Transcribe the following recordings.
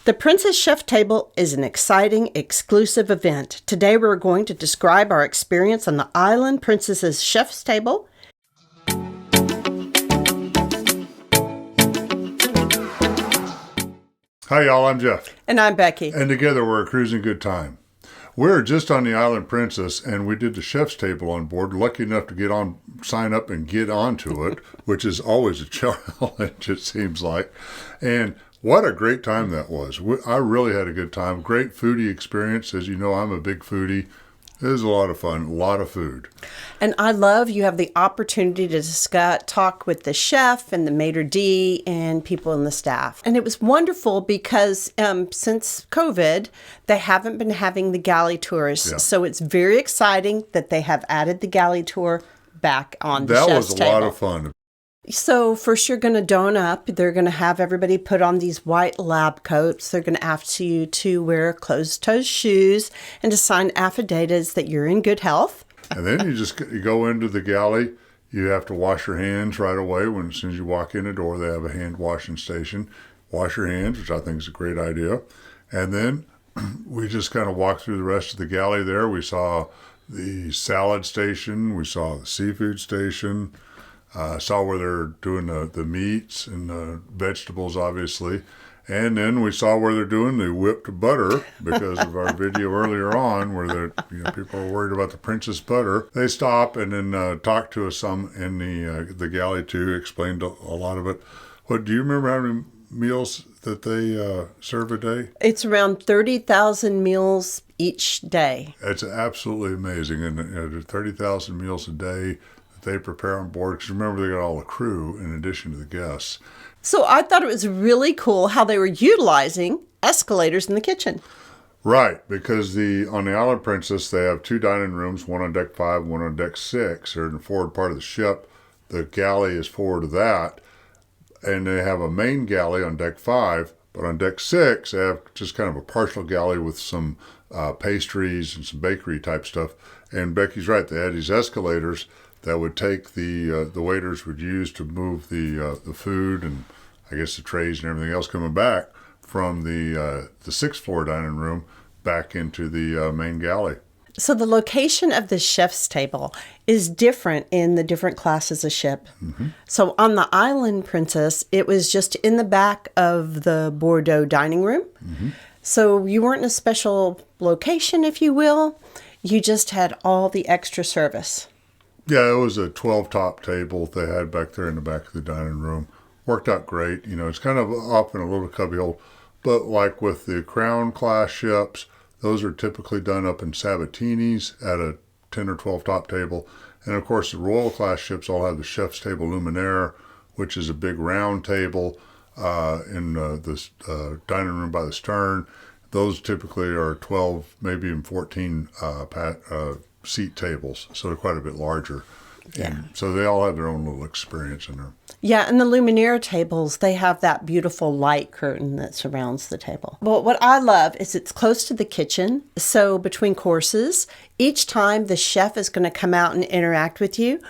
The Princess Chef Table is an exciting, exclusive event. Today we're going to describe our experience on the Island Princess's Chef's Table. Hi y'all, I'm Jeff. And I'm Becky. And together we're a cruising good time. We're just on the Island Princess and we did the chef's table on board. Lucky enough to sign up and get onto it, which is always a challenge, it seems like. And what a great time that was. I really had a good time. Great foodie experience. As you know, I'm a big foodie. It was a lot of fun, a lot of food. And I love you have the opportunity to talk with the chef and the maitre d' and people in the staff. And it was wonderful because since COVID, they haven't been having the Galley Tours. Yeah. So it's very exciting that they have added the Galley Tour back on the chef's table. That was a lot of fun. So first you're going to don up. They're going to have everybody put on these white lab coats. They're going to ask you to wear closed-toe shoes and to sign affidavits that you're in good health. And then you go into the galley. You have to wash your hands right away. As soon as you walk in the door, they have a hand washing station. Wash your hands, which I think is a great idea. And then we just kind of walked through the rest of the galley there. We saw the salad station. We saw the seafood station. Saw where they're doing the meats and the vegetables, obviously. And then we saw where they're doing the whipped butter because of our video earlier on where people are worried about the princess butter. They stop and then talk to us some in the galley too, explained a lot of it. Do you remember how many meals that they serve a day? It's around 30,000 meals each day. It's absolutely amazing. And there's 30,000 meals a day they prepare on board, because remember they got all the crew in addition to the guests. So I thought it was really cool how they were utilizing escalators in the kitchen. Right, because on the Island Princess they have two dining rooms, one on deck 5, one on deck 6. They're in the forward part of the ship. The galley is forward of that, and they have a main galley on deck 5. But on deck 6 they have just kind of a partial galley with some pastries and some bakery type stuff. And Becky's right, they had these escalators that would take the waiters would use to move the food and I guess the trays and everything else coming back from the 6th floor dining room back into the main galley. So the location of the chef's table is different in the different classes of ship. Mm-hmm. So on the Island Princess, it was just in the back of the Bordeaux dining room. Mm-hmm. So you weren't in a special location, if you will. You just had all the extra service. Yeah, it was a 12-top table they had back there in the back of the dining room. Worked out great. It's kind of up in a little cubbyhole. But like with the Crown class ships, those are typically done up in Sabatinis at a 10 or 12-top table. And of course, the Royal class ships all have the chef's table luminaire, which is a big round table in the dining room by the stern. Those typically are 12, maybe even 14 seat tables, so they're quite a bit larger. Yeah. And so they all have their own little experience in there. Yeah, and the Luminaire tables, they have that beautiful light curtain that surrounds the table. But what I love is it's close to the kitchen, so between courses, each time the chef is going to come out and interact with you.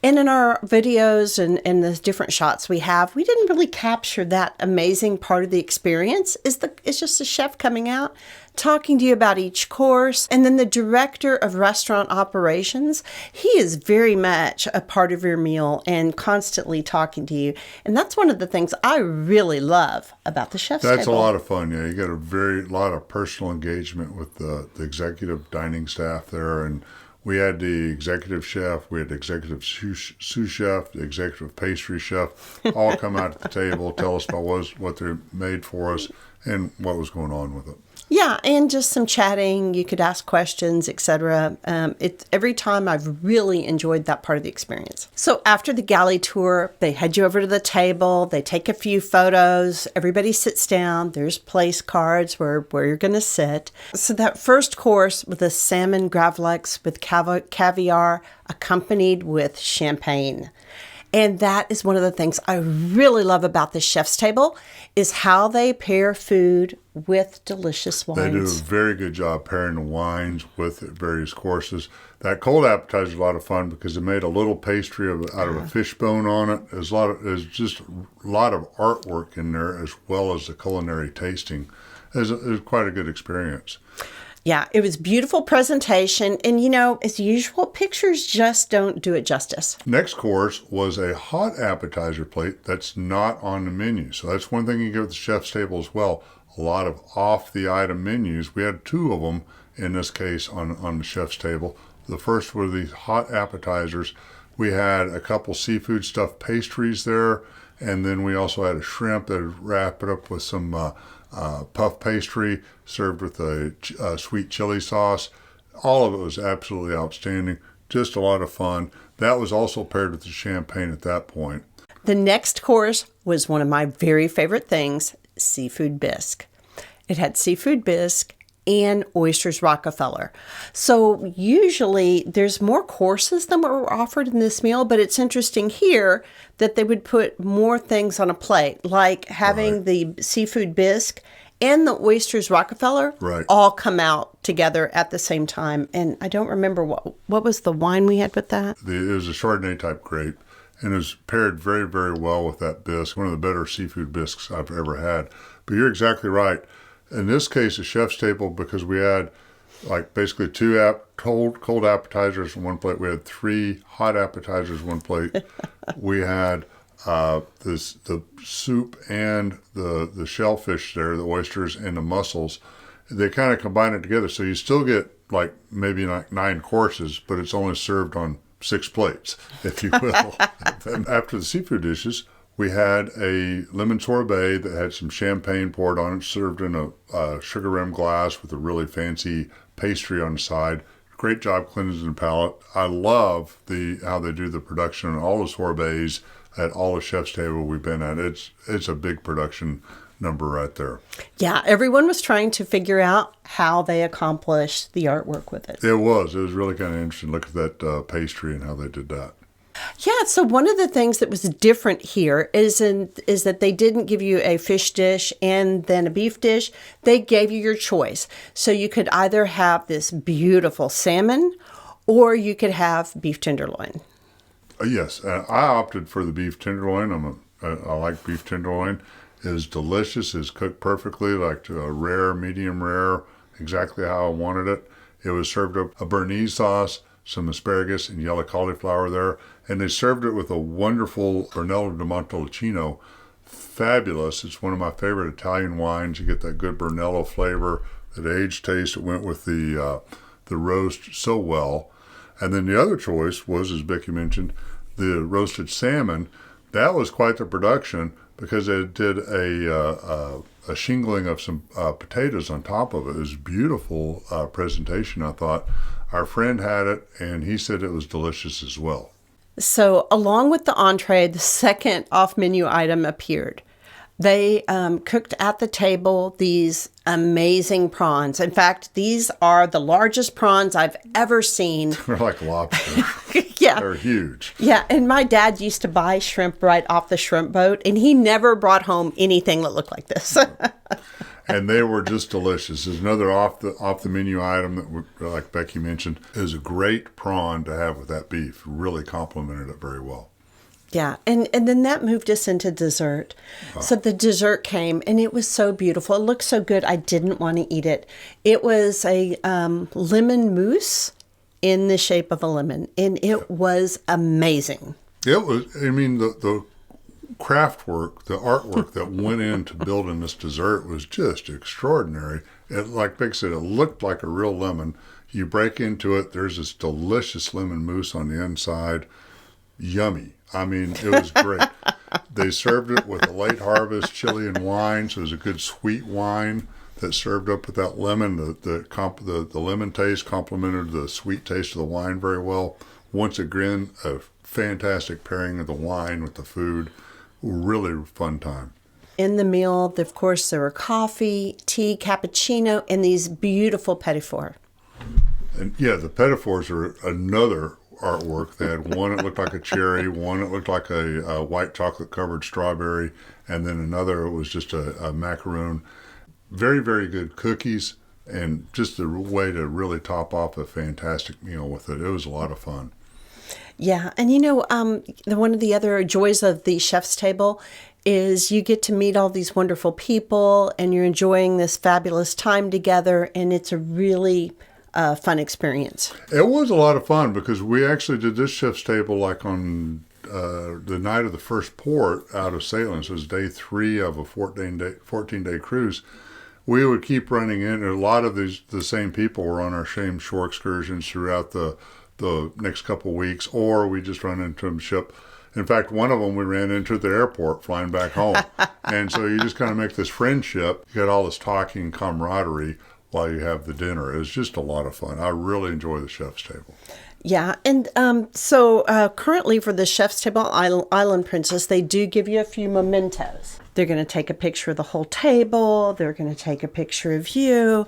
And in our videos and the different shots we didn't really capture that amazing part of the experience. It's just the chef coming out, talking to you about each course. And then the director of restaurant operations, he is very much a part of your meal and constantly talking to you. And that's one of the things I really love about the chef's table. That's a lot of fun, yeah. You got a lot of personal engagement with the executive dining staff there. And we had the executive chef, we had the executive sous chef, the executive pastry chef, all come out at the table, tell us about what they made for us and what was going on with it. Yeah, and just some chatting. You could ask questions, etc. Every time I've really enjoyed that part of the experience. So after the galley tour, they head you over to the table. They take a few photos. Everybody sits down. There's place cards where you're going to sit. So that first course with a salmon gravlax with caviar accompanied with champagne. And that is one of the things I really love about the chef's table is how they pair food with delicious wines. They do a very good job pairing the wines with various courses. That cold appetizer is a lot of fun because it made a little pastry out of a fish bone on it. There's just a lot of artwork in there as well as the culinary tasting. It was quite a good experience. Yeah, it was beautiful presentation. And, as usual, pictures just don't do it justice. Next course was a hot appetizer plate that's not on the menu. So that's one thing you get at the chef's table as well. A lot of off-the-item menus. We had 2 of them in this case on the chef's table. The first were the hot appetizers. We had a couple seafood stuffed pastries there, and then we also had a shrimp that was wrapped up with some puff pastry served with a sweet chili sauce. All of it was absolutely outstanding. Just a lot of fun. That was also paired with the champagne at that point. The next course was one of my very favorite things, seafood bisque. It had seafood bisque and oysters Rockefeller. So usually there's more courses than what were offered in this meal, but it's interesting here that they would put more things on a plate, like having the seafood bisque and the oysters Rockefeller all come out together at the same time. And I don't remember what was the wine we had with that? It was a Chardonnay type grape, and it was paired very, very well with that bisque, one of the better seafood bisques I've ever had. But you're exactly right. In this case, a chef's table, because we had like basically 2 cold appetizers on one plate. We had 3 hot appetizers on one plate. We had the soup and the shellfish there, the oysters and the mussels. They kind of combine it together, so you still get like maybe like 9 courses, but it's only served on 6 plates, if you will. Then after the seafood dishes, we had a lemon sorbet that had some champagne poured on it, served in a sugar rim glass with a really fancy pastry on the side. Great job cleansing the palate. I love how they do the production on all the sorbets at all the chef's table we've been at. It's a big production number right there. Yeah, everyone was trying to figure out how they accomplished the artwork with it. It was really kind of interesting. Look at that pastry and how they did that. Yeah, so one of the things that was different here is that they didn't give you a fish dish and then a beef dish. They gave you your choice. So you could either have this beautiful salmon or you could have beef tenderloin. Yes, I opted for the beef tenderloin. I like beef tenderloin. It is delicious. It's cooked perfectly, like a rare, medium rare, exactly how I wanted it. It was served up a Béarnaise sauce, some asparagus and yellow cauliflower there, and they served it with a wonderful Brunello di Montalcino. Fabulous. It's one of my favorite Italian wines. You get that good Brunello flavor, that aged taste. It went with the roast so well. And then the other choice was, as Becky mentioned, the roasted salmon. That was quite the production because they did a shingling of some potatoes on top of it. It was a beautiful presentation, I thought. Our friend had it, and he said it was delicious as well. So along with the entree, the second off-menu item appeared. They cooked at the table these amazing prawns. In fact, these are the largest prawns I've ever seen. They're like lobster. Yeah. They're huge. Yeah, and my dad used to buy shrimp right off the shrimp boat, and he never brought home anything that looked like this. And they were just delicious. There's another off the menu item that, like Becky mentioned, is a great prawn to have with that beef. Really complemented it very well. Yeah, and then that moved us into dessert. So the dessert came, and it was so beautiful. It looked so good, I didn't want to eat it. It was a lemon mousse in the shape of a lemon, and it was amazing. It was, I mean, the craft work, the artwork that went into building this dessert was just extraordinary. It, like Becky said, it looked like a real lemon. You break into it, there's this delicious lemon mousse on the inside. Yummy. I mean, it was great. They served it with a late harvest Chilean wine, so it was a good sweet wine that served up with that lemon. The lemon taste complemented the sweet taste of the wine very well. Once again, a fantastic pairing of the wine with the food. Really fun time. In the meal, of course, there were coffee, tea, cappuccino, and these beautiful Petit Fours. And yeah, the Petit Fours are another artwork. They had one that looked like a cherry, one that looked like a white chocolate covered strawberry, and then another was just a macaroon. Very, very good cookies, and just a way to really top off a fantastic meal with it. It was a lot of fun. Yeah, and one of the other joys of the chef's table is you get to meet all these wonderful people, and you're enjoying this fabulous time together, and it's a really fun experience. It was a lot of fun because we actually did this chef's table like on the night of the first port out of Salem. So it was day 3 of a 14-day cruise. We would keep running in, and a lot of the same people were on our same shore excursions throughout the next couple of weeks, or we just run into them ship. In fact, one of them we ran into at the airport flying back home. And so you just kind of make this friendship. You get all this talking and camaraderie while you have the dinner. It was just a lot of fun. I really enjoy the chef's table. Yeah, and so currently for the chef's table Island Princess, they do give you a few mementos. They're going to take a picture of the whole table. They're going to take a picture of you.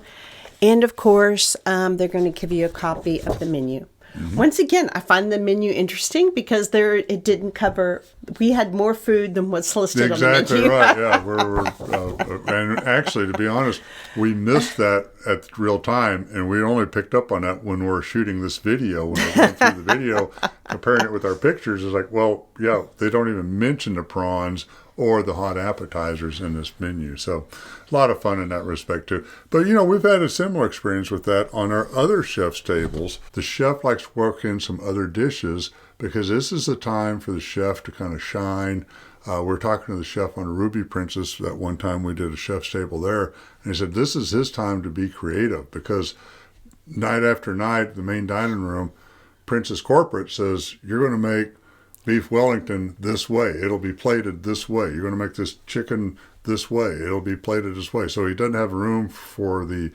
And of course, they're going to give you a copy of the menu. Mm-hmm. Once again, I find the menu interesting because it didn't cover. We had more food than what's listed on the menu. Exactly right. Yeah, and actually, to be honest, we missed that at real time, and we only picked up on that when we were shooting this video. When we went through the video, comparing it with our pictures, it's like, well, yeah, they don't even mention the prawns or the hot appetizers in this menu. So a lot of fun in that respect too. But we've had a similar experience with that on our other chef's tables. The chef likes to work in some other dishes because this is the time for the chef to kind of shine. We're talking to the chef on Ruby Princess that one time we did a chef's table there, and he said this is his time to be creative because night after night, the main dining room, Princess Corporate says, you're going to make beef Wellington this way. It'll be plated this way. You're going to make this chicken this way. It'll be plated this way. So he doesn't have room for the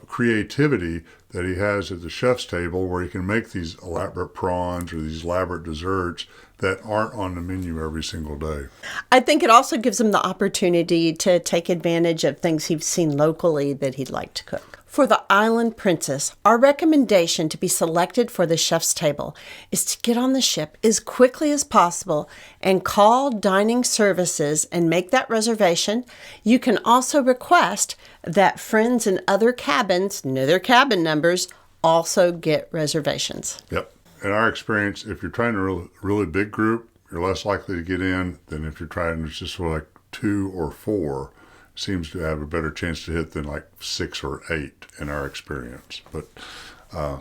creativity that he has at the chef's table where he can make these elaborate prawns or these elaborate desserts that aren't on the menu every single day. I think it also gives him the opportunity to take advantage of things he's seen locally that he'd like to cook. For the Island Princess, our recommendation to be selected for the chef's table is to get on the ship as quickly as possible and call dining services and make that reservation. You can also request that friends in other cabins know their cabin numbers, also get reservations. Yep. In our experience, if you're trying a really big group, you're less likely to get in than if you're trying just sort of like 2 or 4. Seems to have a better chance to hit than like 6 or 8 in our experience. But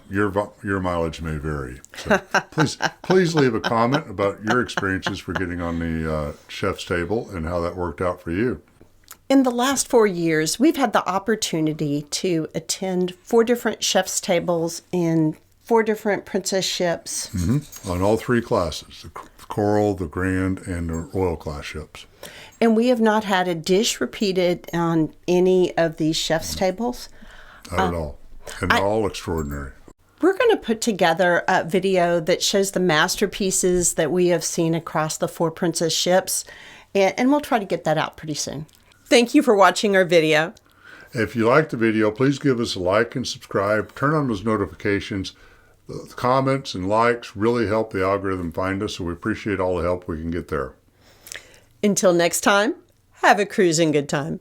your mileage may vary. So please leave a comment about your experiences for getting on the chef's table and how that worked out for you. In the last 4 years, we've had the opportunity to attend 4 different chef's tables in 4 different princess ships. Mm-hmm. On all 3 classes, the Coral, the Grand, and the Royal class ships. And we have not had a dish repeated on any of these chef's tables. Not at all. And they're all extraordinary. We're going to put together a video that shows the masterpieces that we have seen across the 4 princess ships. And we'll try to get that out pretty soon. Thank you for watching our video. If you like the video, please give us a like and subscribe. Turn on those notifications. The comments and likes really help the algorithm find us, so we appreciate all the help we can get there. Until next time, have a cruising good time.